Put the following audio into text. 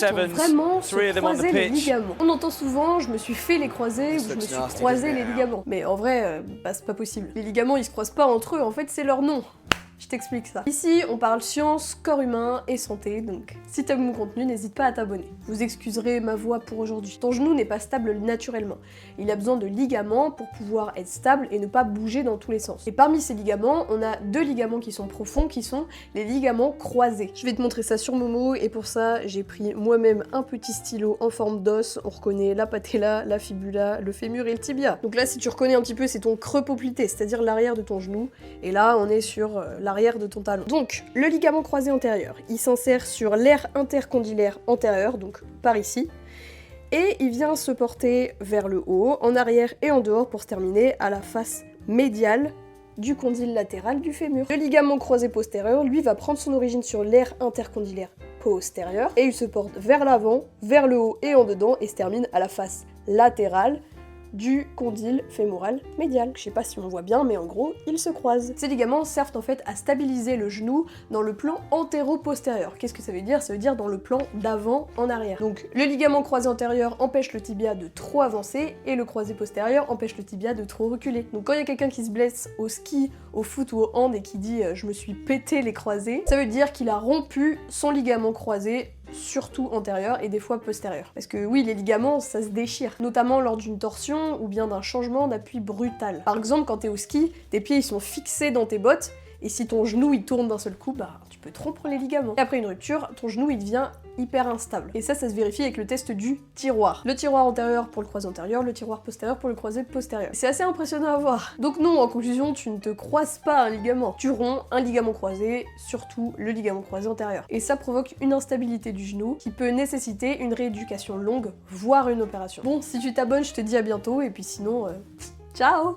sevens, vraiment se 3 of them on the croiser les pitch. ligaments. On entend souvent, je me suis fait les croiser ou je me suis croisé les ligaments. Mais en vrai, bah c'est pas possible. Les ligaments, ils se croisent pas entre eux, en fait c'est leur nom. Je t'explique ça. Ici, on parle science, corps humain et santé, donc si t'aimes mon contenu, n'hésite pas à t'abonner. Vous excuserez ma voix pour aujourd'hui. Ton genou n'est pas stable naturellement. Il a besoin de ligaments pour pouvoir être stable et ne pas bouger dans tous les sens. Et parmi ces ligaments, on a deux ligaments qui sont profonds, qui sont les ligaments croisés. Je vais te montrer ça sur Momo, et pour ça, j'ai pris moi-même un petit stylo en forme d'os. On reconnaît la patella, la fibula, le fémur et le tibia. Donc là, si tu reconnais un petit peu, c'est ton creux poplité, c'est-à-dire l'arrière de ton genou. Et là, on est sur l'arrière de ton talon. Donc, le ligament croisé antérieur, il s'insère sur l'aire intercondylaire antérieure, donc par ici, et il vient se porter vers le haut, en arrière et en dehors pour se terminer à la face médiale du condyle latéral du fémur. Le ligament croisé postérieur, lui, va prendre son origine sur l'aire intercondylaire postérieure, et il se porte vers l'avant, vers le haut et en dedans, et se termine à la face latérale du condyle fémoral médial. Je sais pas si on voit bien, mais en gros, ils se croisent. Ces ligaments servent en fait à stabiliser le genou dans le plan antéro-postérieur. Qu'est-ce que ça veut dire? Ça veut dire dans le plan d'avant en arrière. Donc le ligament croisé antérieur empêche le tibia de trop avancer et le croisé postérieur empêche le tibia de trop reculer. Donc quand il y a quelqu'un qui se blesse au ski, au foot ou au hand et qui dit je me suis pété les croisés, ça veut dire qu'il a rompu son ligament croisé, surtout antérieur et des fois postérieur. Parce que oui, les ligaments, ça se déchire, notamment lors d'une torsion ou bien d'un changement d'appui brutal. Par exemple, quand t'es au ski, tes pieds ils sont fixés dans tes bottes, et si ton genou il tourne d'un seul coup, bah tu peux te rompre les ligaments. Et après une rupture, ton genou il devient hyper instable. Et ça se vérifie avec le test du tiroir. Le tiroir antérieur pour le croisé antérieur, le tiroir postérieur pour le croisé postérieur. C'est assez impressionnant à voir. Donc non, en conclusion, tu ne te croises pas un ligament. Tu romps un ligament croisé, surtout le ligament croisé antérieur. Et ça provoque une instabilité du genou qui peut nécessiter une rééducation longue, voire une opération. Bon, si tu t'abonnes, je te dis à bientôt, et puis sinon, ciao!